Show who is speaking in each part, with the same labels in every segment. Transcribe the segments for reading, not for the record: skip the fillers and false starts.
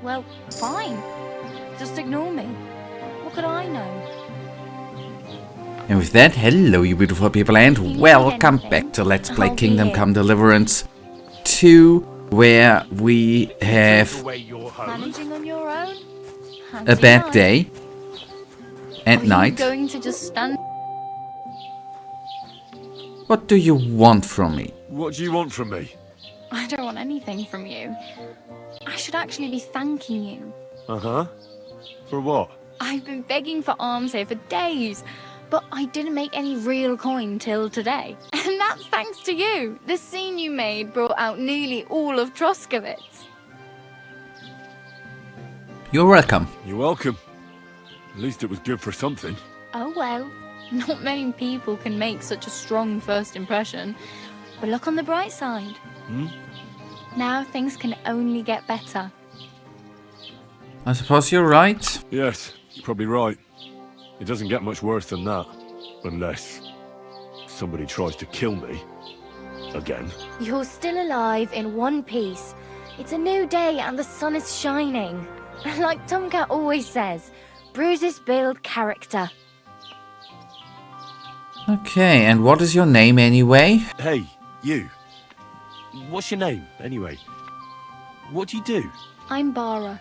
Speaker 1: Well, fine. Just ignore me. What could I know?
Speaker 2: And with that, hello you beautiful people and welcome back to Let's Play Kingdom Come Deliverance 2, where we have
Speaker 1: Managing on your own?
Speaker 2: a bad day at night.
Speaker 1: Are you going to just stand?
Speaker 2: What do you want from me?
Speaker 3: What do you want from me?
Speaker 1: I don't want anything from you. I should actually be thanking you.
Speaker 3: Uh-huh. For what?
Speaker 1: I've been begging for alms here for days, but I didn't make any real coin till today. And that's thanks to you. The scene you made brought out nearly all of Troskowitz.
Speaker 2: You're welcome.
Speaker 3: You're welcome. At least it was good for something.
Speaker 1: Oh well, not many people can make such a strong first impression. But look on the bright side. Now things can only get better.
Speaker 2: I suppose you're right.
Speaker 3: Yes, you're probably right. It doesn't get much worse than that. Unless somebody tries to kill me. Again.
Speaker 1: You're still alive in one piece. It's a new day and the sun is shining. Like Tomcat always says, bruises build character.
Speaker 2: Okay, and what is your name anyway?
Speaker 3: Hey, you. What's your name, anyway? What do you do?
Speaker 1: I'm Bara.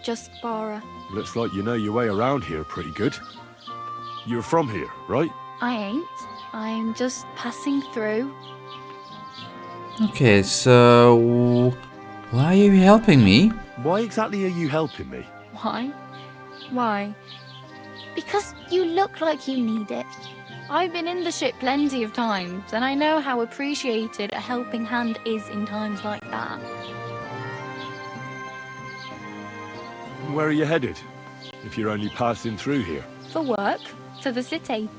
Speaker 1: Just Bara.
Speaker 3: Looks like you know your way around here pretty good. You're from here, right?
Speaker 1: I ain't. I'm just passing through.
Speaker 2: Okay, so why are you helping me?
Speaker 3: Why exactly are you helping me?
Speaker 1: Why? Why? Because you look like you need it. I've been in the ship plenty of times, and I know how appreciated a helping hand is in times like that.
Speaker 3: Where are you headed? If you're only passing through here.
Speaker 1: For work, to the city.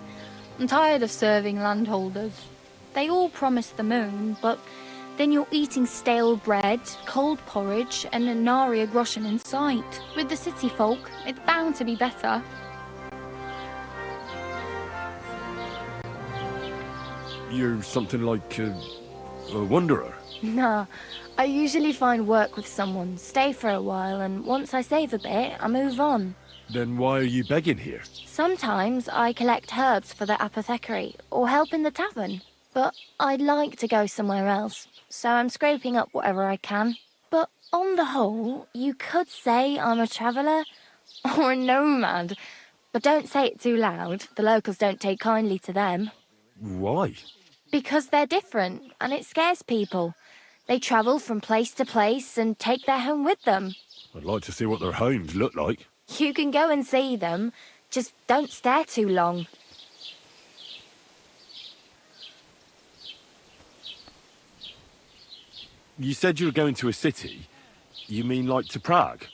Speaker 1: I'm tired of serving landholders. They all promise the moon, but then you're eating stale bread, cold porridge, and a nary a groschen in sight. With the city folk, it's bound to be better.
Speaker 3: You're something like a wanderer.
Speaker 1: Nah, I usually find work with someone, stay for a while, and once I save a bit, I move on.
Speaker 3: Then why are you begging here?
Speaker 1: Sometimes I collect herbs for the apothecary, or help in the tavern. But I'd like to go somewhere else, so I'm scraping up whatever I can. But on the whole, you could say I'm a traveller, or a nomad. But don't say it too loud, the locals don't take kindly to them.
Speaker 3: Why?
Speaker 1: Because they're different, and it scares people. They travel from place to place and take their home with them.
Speaker 3: I'd like to see what their homes look like.
Speaker 1: You can go and see them, just don't stare too long.
Speaker 3: You said you were going to a city. You mean like to Prague?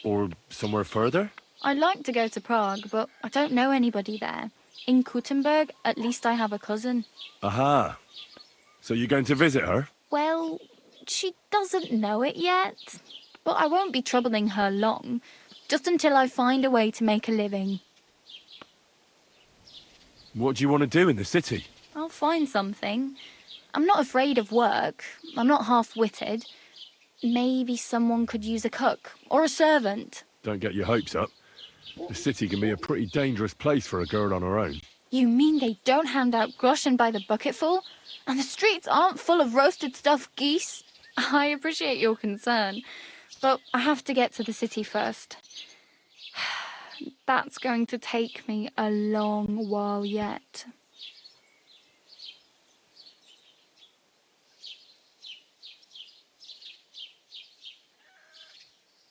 Speaker 3: Or somewhere further?
Speaker 1: I'd like to go to Prague, but I don't know anybody there. In Kuttenberg, at least I have a cousin.
Speaker 3: Aha. So you're going to visit her?
Speaker 1: Well, she doesn't know it yet. But I won't be troubling her long, just until I find a way to make a living.
Speaker 3: What do you want to do in the city?
Speaker 1: I'll find something. I'm not afraid of work. I'm not half-witted. Maybe someone could use a cook or a servant.
Speaker 3: Don't get your hopes up. The city can be a pretty dangerous place for a girl on her own.
Speaker 1: You mean they don't hand out groschen by the bucketful? And the streets aren't full of roasted stuffed geese? I appreciate your concern, but I have to get to the city first. That's going to take me a long while yet.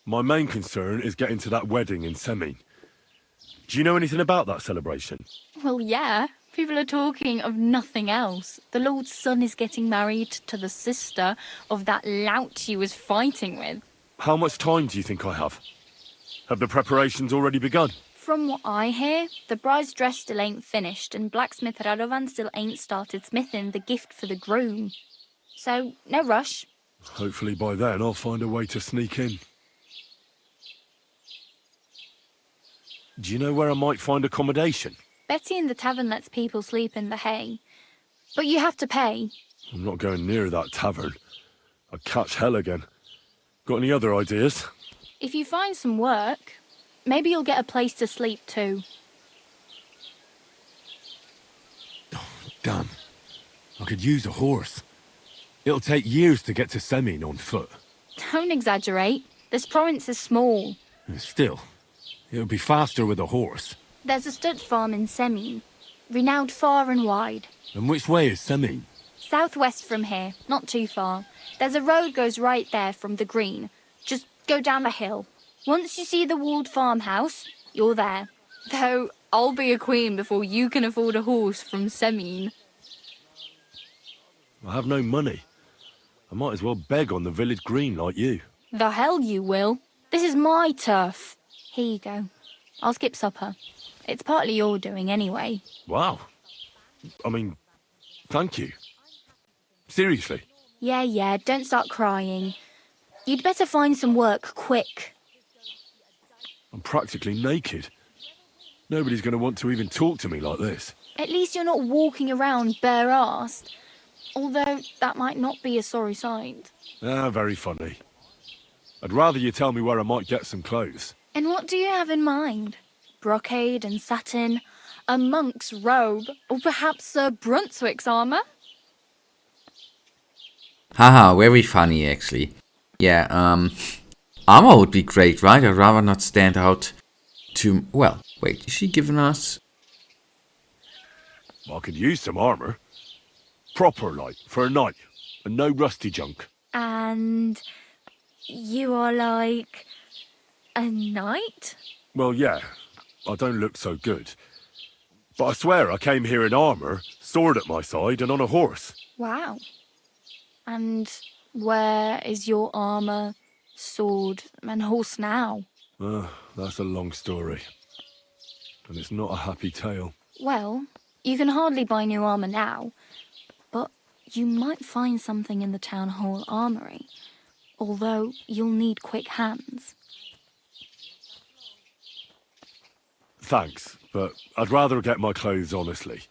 Speaker 3: My main concern is getting to that wedding in Semin. Do you know anything about that celebration?
Speaker 1: Well, yeah. People are talking of nothing else. The Lord's son is getting married to the sister of that lout he was fighting with.
Speaker 3: How much time do you think I have? Have the preparations already begun?
Speaker 1: From what I hear, the bride's dress still ain't finished, and blacksmith Radovan still ain't started smithing the gift for the groom. So, no rush.
Speaker 3: Hopefully by then I'll find a way to sneak in. Do you know where I might find accommodation?
Speaker 1: Betty in the tavern lets people sleep in the hay. But you have to pay.
Speaker 3: I'm not going near that tavern. I'd catch hell again. Got any other ideas?
Speaker 1: If you find some work, maybe you'll get a place to sleep too.
Speaker 3: Damn. I could use a horse. It'll take years to get to Semien on foot.
Speaker 1: Don't exaggerate. This province is small.
Speaker 3: Still, it'll be faster with a horse.
Speaker 1: There's a stud farm in Semien, renowned far and wide.
Speaker 3: And which way is Semien?
Speaker 1: Southwest from here, not too far. There's a road goes right there from the green. Just go down the hill. Once you see the walled farmhouse, you're there. Though I'll be a queen before you can afford a horse from Semien.
Speaker 3: I have no money. I might as well beg on the village green like you.
Speaker 1: The hell you will. This is my turf. Here you go. I'll skip supper. It's partly your doing anyway.
Speaker 3: Wow. I mean, thank you. Seriously.
Speaker 1: Yeah, don't start crying. You'd better find some work quick.
Speaker 3: I'm practically naked. Nobody's going to want to even talk to me like this.
Speaker 1: At least you're not walking around bare-assed. Although that might not be a sorry sight.
Speaker 3: Very funny. I'd rather you tell me where I might get some clothes.
Speaker 1: And what do you have in mind? Brocade and satin, a monk's robe, or perhaps Sir Brunswick's armour?
Speaker 2: Haha, very funny actually. Yeah, armor would be great, right? I'd rather not stand out too... Well, wait, is she giving us...
Speaker 3: I could use some armour. Proper, like, for a night. And no rusty junk.
Speaker 1: And you are like a knight?
Speaker 3: Well, yeah. I don't look so good. But I swear I came here in armour, sword at my side, and on a horse.
Speaker 1: Wow. And where is your armour, sword, and horse now?
Speaker 3: That's a long story. And it's not a happy tale.
Speaker 1: Well, you can hardly buy new armour now, but you might find something in the town hall armoury, although you'll need quick hands.
Speaker 3: Thanks, but I'd rather get my clothes honestly.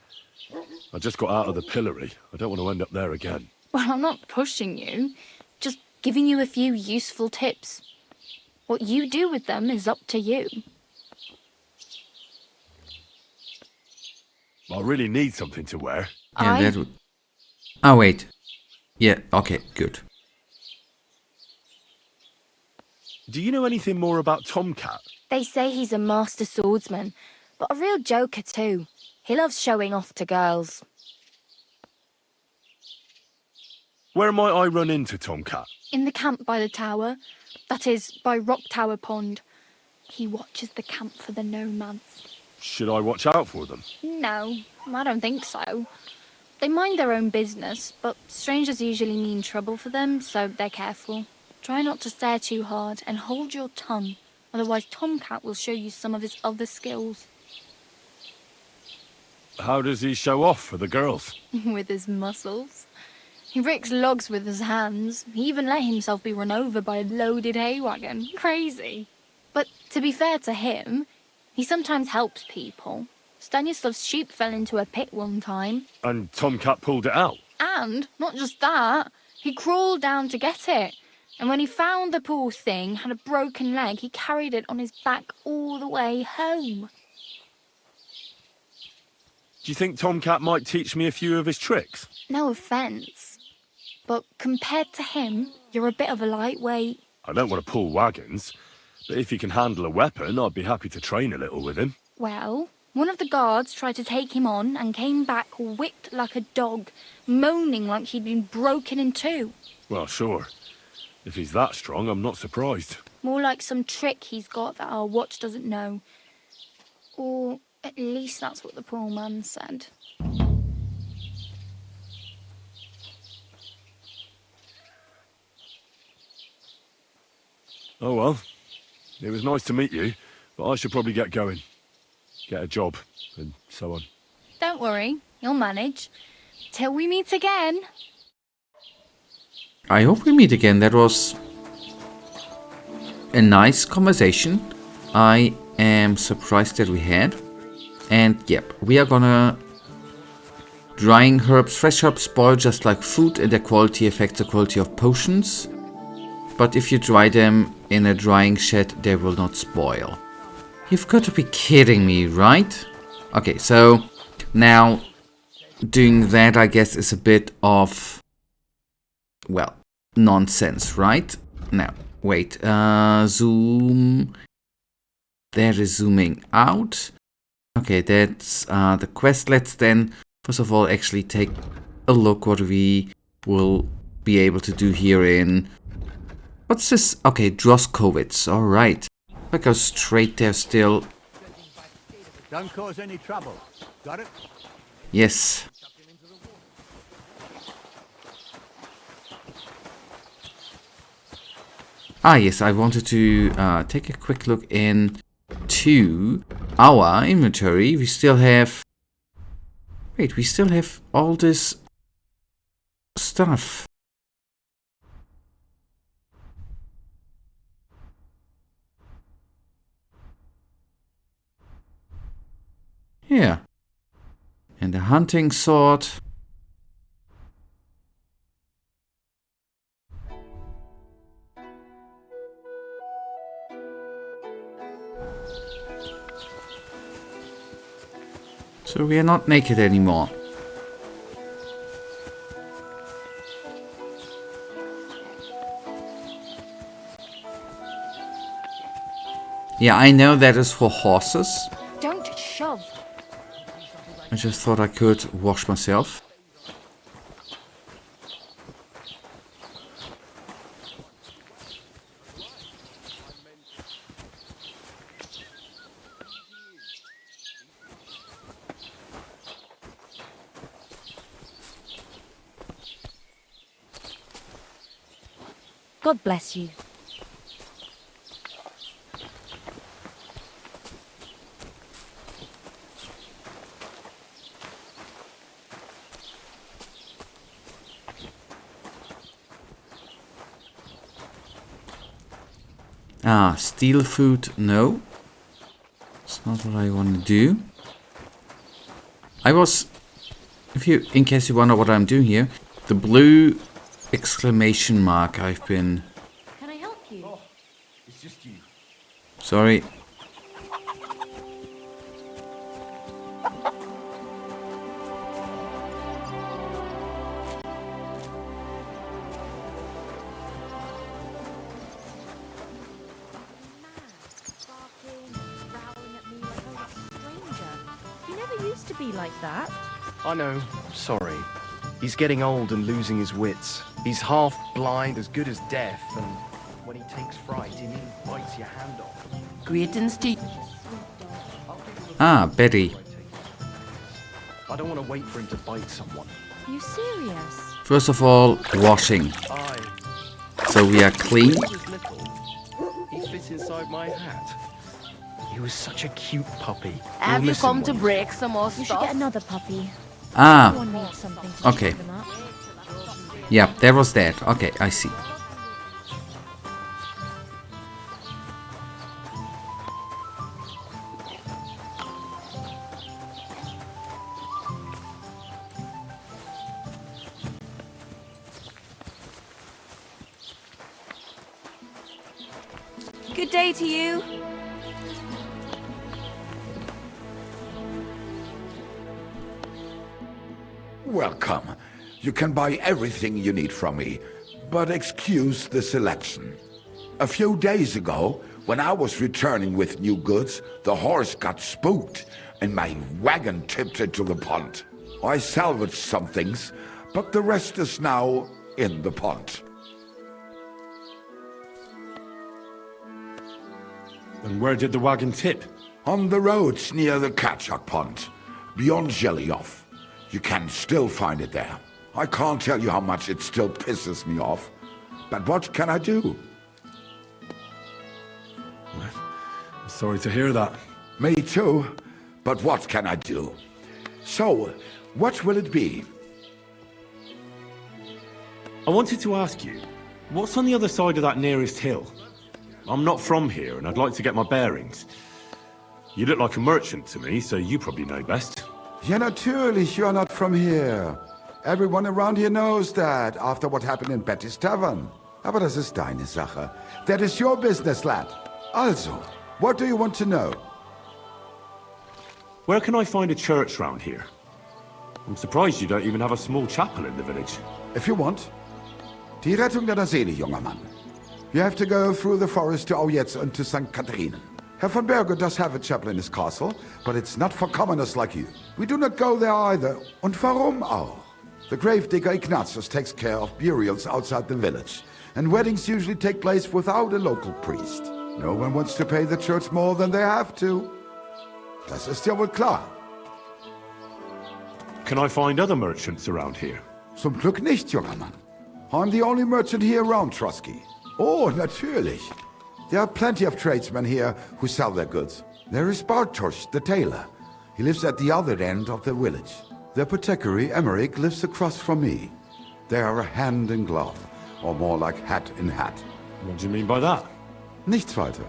Speaker 3: I just got out of the pillory. I don't want to end up there again.
Speaker 1: Well, I'm not pushing you, just giving you a few useful tips. What you do with them is up to you.
Speaker 3: I really need something to wear.
Speaker 2: Yeah, that would... Oh, wait. Yeah, okay, good.
Speaker 3: Do you know anything more about Tomcat?
Speaker 1: They say he's a master swordsman, but a real joker too. He loves showing off to girls.
Speaker 3: Where might I run into Tomcat?
Speaker 1: In the camp by the tower. That is, by Rock Tower Pond. He watches the camp for the nomads.
Speaker 3: Should I watch out for them?
Speaker 1: No, I don't think so. They mind their own business, but strangers usually mean trouble for them, so they're careful. Try not to stare too hard and hold your tongue, otherwise Tomcat will show you some of his other skills.
Speaker 3: How does he show off for the girls?
Speaker 1: With his muscles. He ricks logs with his hands. He even let himself be run over by a loaded hay wagon. Crazy. But to be fair to him, he sometimes helps people. Stanislav's sheep fell into a pit one time.
Speaker 3: And Tomcat pulled it out?
Speaker 1: And, not just that, he crawled down to get it. And when he found the poor thing had a broken leg, he carried it on his back all the way home.
Speaker 3: Do you think Tomcat might teach me a few of his tricks?
Speaker 1: No offence, but compared to him, you're a bit of a lightweight.
Speaker 3: I don't want to pull wagons, but if he can handle a weapon, I'd be happy to train a little with him.
Speaker 1: Well, one of the guards tried to take him on and came back whipped like a dog, moaning like he'd been broken in two.
Speaker 3: Well, sure. If he's that strong, I'm not surprised.
Speaker 1: More like some trick he's got that our watch doesn't know. Or at least that's what the poor man said.
Speaker 3: Oh well. It was nice to meet you, but I should probably get going. Get a job, and so on.
Speaker 1: Don't worry, you'll manage. Till we meet again.
Speaker 2: I hope we meet again. That was a nice conversation. I am surprised that we had. And yep, we are gonna... Drying herbs, fresh herbs spoil just like food, and their quality affects the quality of potions. but if you dry them in a drying shed, they will not spoil. You've got to be kidding me, right? Okay, so now doing that, I guess, is a bit of, well, nonsense, right? Now, wait, zoom. That is zooming out. Okay, that's the quest. Let's then, first of all, actually take a look what we will be able to do here in... What's this? Okay, Troskowitz. Alright. I go straight there still.
Speaker 4: Don't cause any trouble. Got it?
Speaker 2: Yes. Ah, yes, I wanted to take a quick look into our inventory. We still have... Wait, we still have all this stuff. Yeah. And the hunting sword. So we are not naked anymore. Yeah, I know that is for horses.
Speaker 1: Don't shove.
Speaker 2: I just thought I could wash myself.
Speaker 1: God bless you.
Speaker 2: Ah, steal food, no. That's not what I want to do. I was, in case you wonder what I'm doing here, the blue exclamation mark I've been...
Speaker 1: Can I help you?
Speaker 4: Oh, it's just you.
Speaker 2: Sorry.
Speaker 1: Be like that.
Speaker 5: I know, sorry. He's getting old and losing his wits. He's half blind, as good as deaf, and when he takes fright, he mean bites your hand off.
Speaker 6: Greetings to
Speaker 2: Ah, Betty.
Speaker 5: I don't want to wait for him to bite someone.
Speaker 1: You serious?
Speaker 2: First of all, washing.
Speaker 5: Aye.
Speaker 2: So we are clean.
Speaker 5: When he was little, he fit inside my hat. He was such a cute puppy.
Speaker 6: have you come to break some more
Speaker 1: You should get
Speaker 6: stuff?
Speaker 1: another puppy.
Speaker 2: Ah,
Speaker 1: Everyone needs something to
Speaker 2: okay.
Speaker 1: cheer them up.
Speaker 2: Yeah, there was that. Okay, I see.
Speaker 6: Good day to you.
Speaker 7: Welcome. You can buy everything you need from me, but excuse the selection. A few days ago, when I was returning with new goods, the horse got spooked and my wagon tipped into the pond. I salvaged some things, but the rest is now in the pond.
Speaker 3: And where did the wagon tip?
Speaker 7: On the roads near the Katchak pond, beyond Jelioff. You can still find it there. I can't tell you how much it still pisses me off. But what can I do?
Speaker 3: I'm sorry to hear that.
Speaker 7: Me too. But what can I do? So, what will it be?
Speaker 3: I wanted to ask you, what's on the other side of that nearest hill? I'm not from here, and I'd like to get my bearings. You look like a merchant to me, so you probably know best.
Speaker 7: Ja, natürlich, you're not from here. Everyone around here knows that, after what happened in Betty's Tavern. Aber das ist deine Sache. That is your business, lad. Also, what do you want to know?
Speaker 3: Where can I find a church round here? I'm surprised you don't even have a small chapel in the village.
Speaker 7: If you want. Die Rettung deiner Seele, junger Mann. You have to go through the forest to Aujetz and to St. Catharinen. Herr von Berger does have a chapel in his castle, but it's not for commoners like you. We do not go there either. Und warum auch? The gravedigger Ignatius takes care of burials outside the village, and weddings usually take place without a local priest. No one wants to pay the church more than they have to. Das ist ja wohl klar.
Speaker 3: Can I find other merchants around here?
Speaker 7: Zum Glück nicht, junger Mann. I'm the only merchant here around Troskowitz. Oh, natürlich. There are plenty of tradesmen here who sell their goods. There is Bartosz, the tailor. He lives at the other end of the village. The apothecary, Emmerich, lives across from me. They are a hand in glove, or more like hat in hat.
Speaker 3: What do you mean by that?
Speaker 7: Nichts weiter.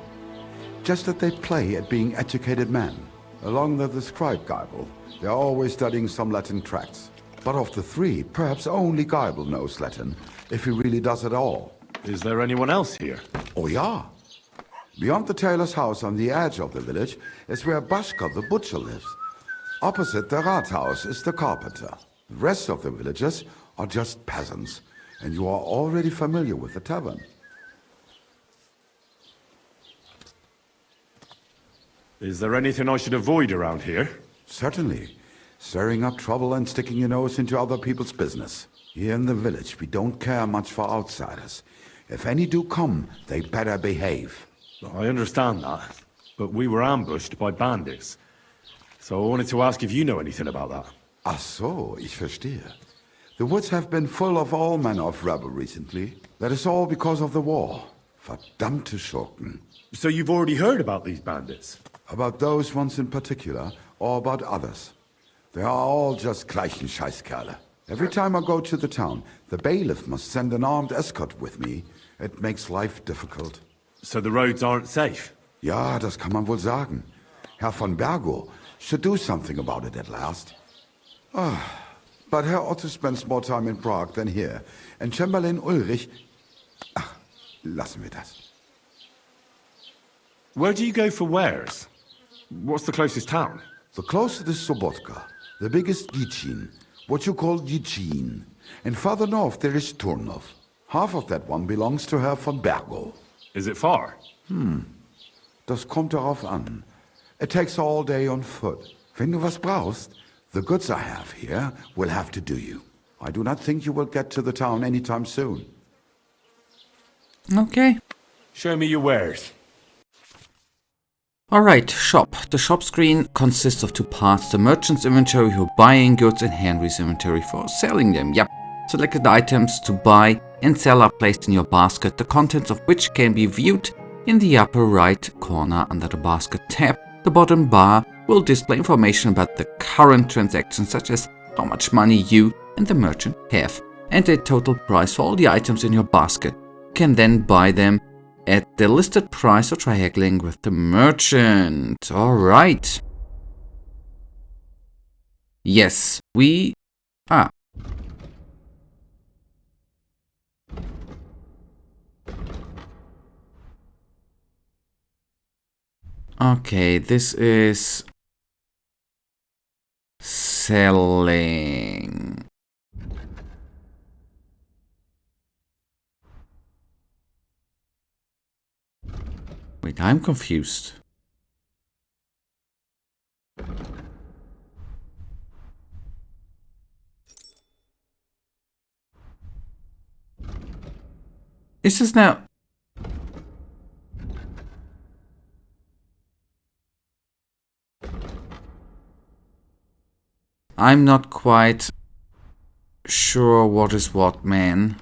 Speaker 7: Just that they play at being educated men. Along with the scribe Geibel, they are always studying some Latin tracts. But of the three, perhaps only Geibel knows Latin, if he really does at all.
Speaker 3: Is there anyone else here?
Speaker 7: Oh ja. Beyond the tailor's house on the edge of the village is where Bashka the butcher lives. Opposite the Rathaus is the carpenter. The rest of the villagers are just peasants, and you are already familiar with the tavern.
Speaker 3: Is there anything I should avoid around here?
Speaker 7: Certainly. Stirring up trouble and sticking your nose into other people's business. Here in the village, we don't care much for outsiders. If any do come, they better behave.
Speaker 3: I understand that, but we were ambushed by bandits. So I wanted to ask if you know anything about that.
Speaker 7: Ach so, ich verstehe. The woods have been full of all manner of rebel recently. That is all because of the war. Verdammte Schurken.
Speaker 3: So you've already heard about these bandits?
Speaker 7: About those ones in particular, or about others. They are all just gleichen Scheißkerle. Every time I go to the town, the bailiff must send an armed escort with me. It makes life difficult.
Speaker 3: So the roads aren't safe?
Speaker 7: Ja, das kann man wohl sagen. Herr von Bergo should do something about it at last. But Herr Otto spends more time in Prague than here. And Chamberlain Ulrich... Ach, lassen wir das.
Speaker 3: Where do you go for wares? What's the closest town?
Speaker 7: The closest is Sobotka, the biggest Gichin, what you call Gichin. And farther north there is Turnov. Half of that one belongs to Herr von Bergo.
Speaker 3: Is it far?
Speaker 7: Das kommt darauf an. It takes all day on foot. Wenn du was brauchst, the goods I have here will have to do you. I do not think you will get to the town anytime soon.
Speaker 2: Okay.
Speaker 3: Show me your wares.
Speaker 2: Alright, shop. The shop screen consists of two parts. The merchant's inventory for buying goods and Henry's inventory for selling them. Yep. Selected items to buy and sell are placed in your basket, the contents of which can be viewed in the upper right corner under the basket tab. The bottom bar will display information about the current transactions, such as how much money you and the merchant have, and the total price for all the items in your basket. You can then buy them at the listed price or try haggling with the merchant. Alright. Yes, we... Okay, this is... selling. Wait, I'm confused. Is this now... I'm not quite sure what is what, man.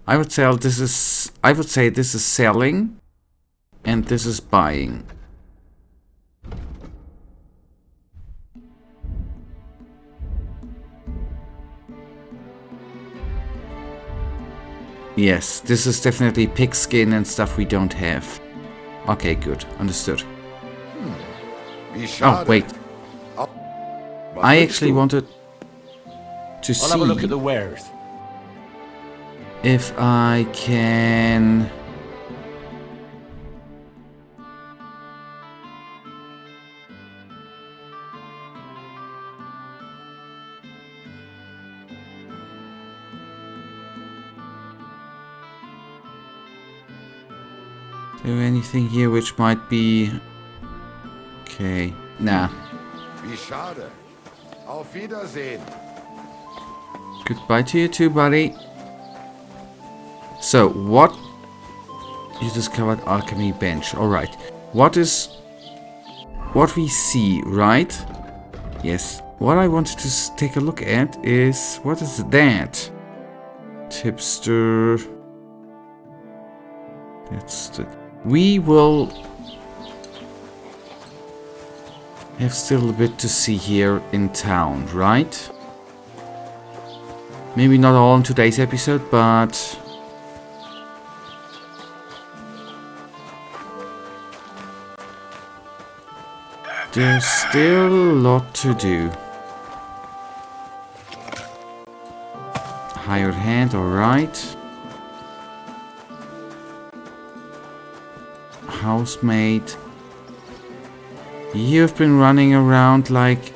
Speaker 2: I would say this is selling and this is buying. Yes, this is definitely pigskin and stuff we don't have. Okay, good. Understood. Oh, wait. I actually wanted to see...
Speaker 3: I'll have a look at the wares.
Speaker 2: if I can... do anything here which might be... okay, nah.
Speaker 7: Wie schade. Auf Wiedersehen.
Speaker 2: Goodbye to you too, buddy. So, what... you discovered alchemy bench. Alright. What is... what we see, right? Yes. What I wanted to take a look at is... what is that? Tipster... that's the... we will... have still a bit to see here in town, right? Maybe not all in today's episode, but... there's still a lot to do. Hired hand, alright. Housemaid. You've been running around like...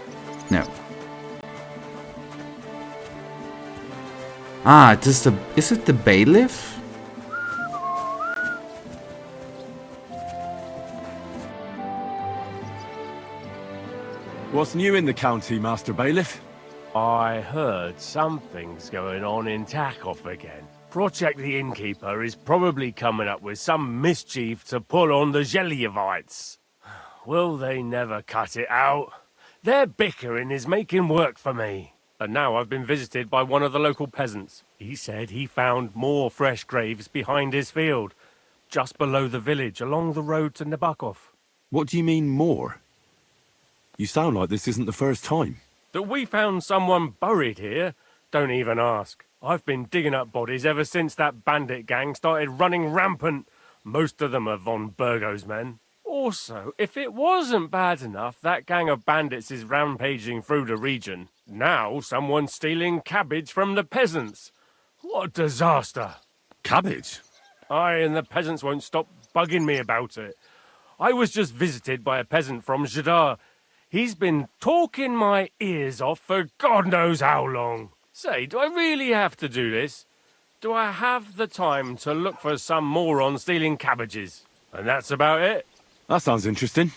Speaker 2: no. Ah, is it the bailiff?
Speaker 3: What's new in the county, Master Bailiff?
Speaker 8: I heard something's going on in Takov again. Project the Innkeeper is probably coming up with some mischief to pull on the Zelievites. Will they never cut it out? Their bickering is making work for me. And now I've been visited by one of the local peasants. He said he found more fresh graves behind his field, just below the village, along the road to Nabokov.
Speaker 3: What do you mean, more? You sound like this isn't the first time.
Speaker 8: That we found someone buried here? Don't even ask. I've been digging up bodies ever since that bandit gang started running rampant. Most of them are von Burgo's men. Also, if it wasn't bad enough that gang of bandits is rampaging through the region, now someone's stealing cabbage from the peasants. What a disaster.
Speaker 3: Cabbage?
Speaker 8: Aye, and the peasants won't stop bugging me about it. I was just visited by a peasant from Jadar. He's been talking my ears off for God knows how long. Say, do I really have to do this? Do I have the time to look for some moron stealing cabbages? And that's about it.
Speaker 3: That sounds interesting.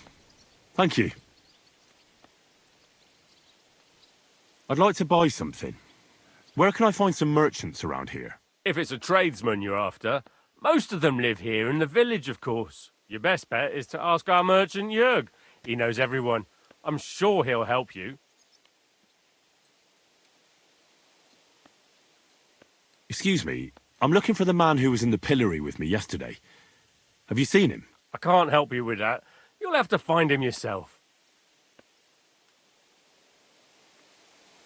Speaker 3: Thank you. I'd like to buy something. Where can I find some merchants around here?
Speaker 8: If it's a tradesman you're after, most of them live here in the village, of course. Your best bet is to ask our merchant Jörg. He knows everyone. I'm sure he'll help you.
Speaker 3: Excuse me, I'm looking for the man who was in the pillory with me yesterday. Have you seen him?
Speaker 8: I can't help you with that. You'll have to find him yourself.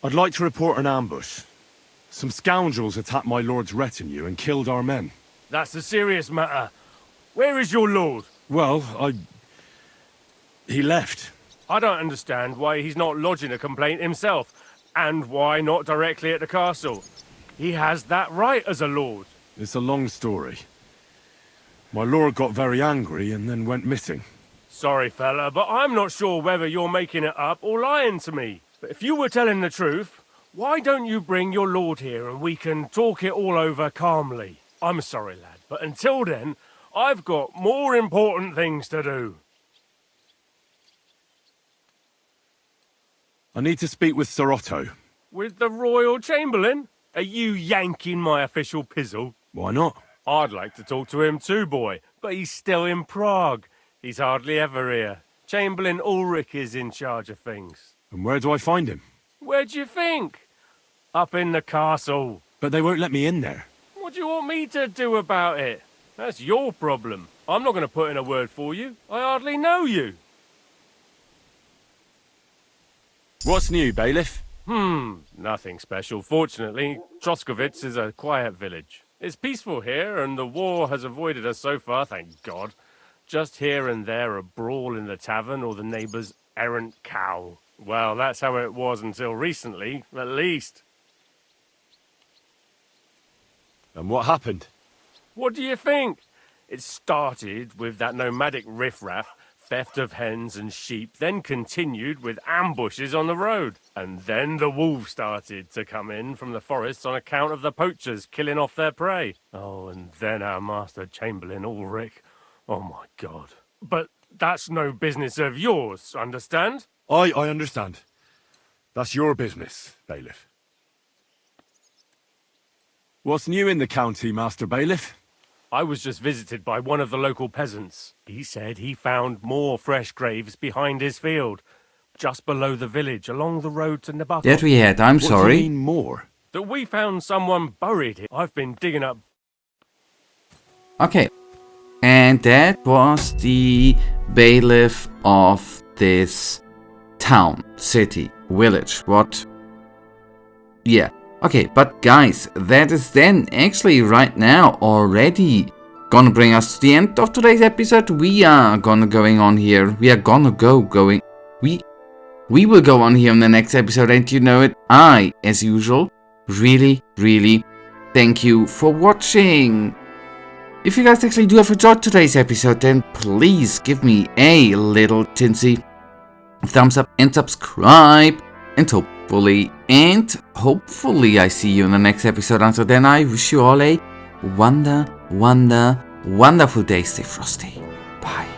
Speaker 3: I'd like to report an ambush. Some scoundrels attacked my lord's retinue and killed our men.
Speaker 8: That's a serious matter. Where is your lord?
Speaker 3: Well, he left.
Speaker 8: I don't understand why he's not lodging a complaint himself, and why not directly at the castle. He has that right as a lord.
Speaker 3: It's a long story. My lord got very angry and then went missing.
Speaker 8: Sorry, fella, but I'm not sure whether you're making it up or lying to me. But if you were telling the truth, why don't you bring your lord here and we can talk it all over calmly? I'm sorry, lad, but until then, I've got more important things to do.
Speaker 3: I need to speak with Sir Otto.
Speaker 8: With the Royal Chamberlain? Are you yanking my official pizzle?
Speaker 3: Why not?
Speaker 8: I'd like to talk to him too, boy, but he's still in Prague. He's hardly ever here. Chamberlain Ulrich is in charge of things.
Speaker 3: And where do I find him?
Speaker 8: Where do you think? Up in the castle.
Speaker 3: But they won't let me in there.
Speaker 8: What do you want me to do about it? That's your problem. I'm not going to put in a word for you. I hardly know you.
Speaker 3: What's new, Bailiff?
Speaker 8: Nothing special. Fortunately, Troskowitz is a quiet village. It's peaceful here, and the war has avoided us so far, thank God. Just here and there a brawl in the tavern or the neighbour's errant cow. Well, that's how it was until recently, at least.
Speaker 3: And what happened?
Speaker 8: What do you think? It started with that nomadic riffraff, theft of hens and sheep, then continued with ambushes on the road. And then the wolves started to come in from the forests on account of the poachers killing off their prey. Oh, and then our master Chamberlain Ulrich. Oh my God. But that's no business of yours, understand?
Speaker 3: I understand. That's your business, Bailiff. What's new in the county, Master Bailiff?
Speaker 8: I was just visited by one of the local peasants. He said he found more fresh graves behind his field, just below the village, along the road to Nabokov.
Speaker 2: That we had, I'm
Speaker 3: What do
Speaker 2: sorry.
Speaker 3: you mean more?
Speaker 8: That we found someone buried here. I've been digging up.
Speaker 2: Okay. And that was the bailiff of this town, city, village, what? Yeah. Okay, but guys, that is then actually right now already gonna bring us to the end of today's episode. We are gonna going on here. We are gonna going. We will go on here in the next episode, and you know it. I, as usual, really thank you for watching. If you guys actually do have enjoyed today's episode, then please give me a little tinsy thumbs up and subscribe. And hopefully I see you in the next episode. Until then, I wish you all a wonderful day. Stay frosty. Bye.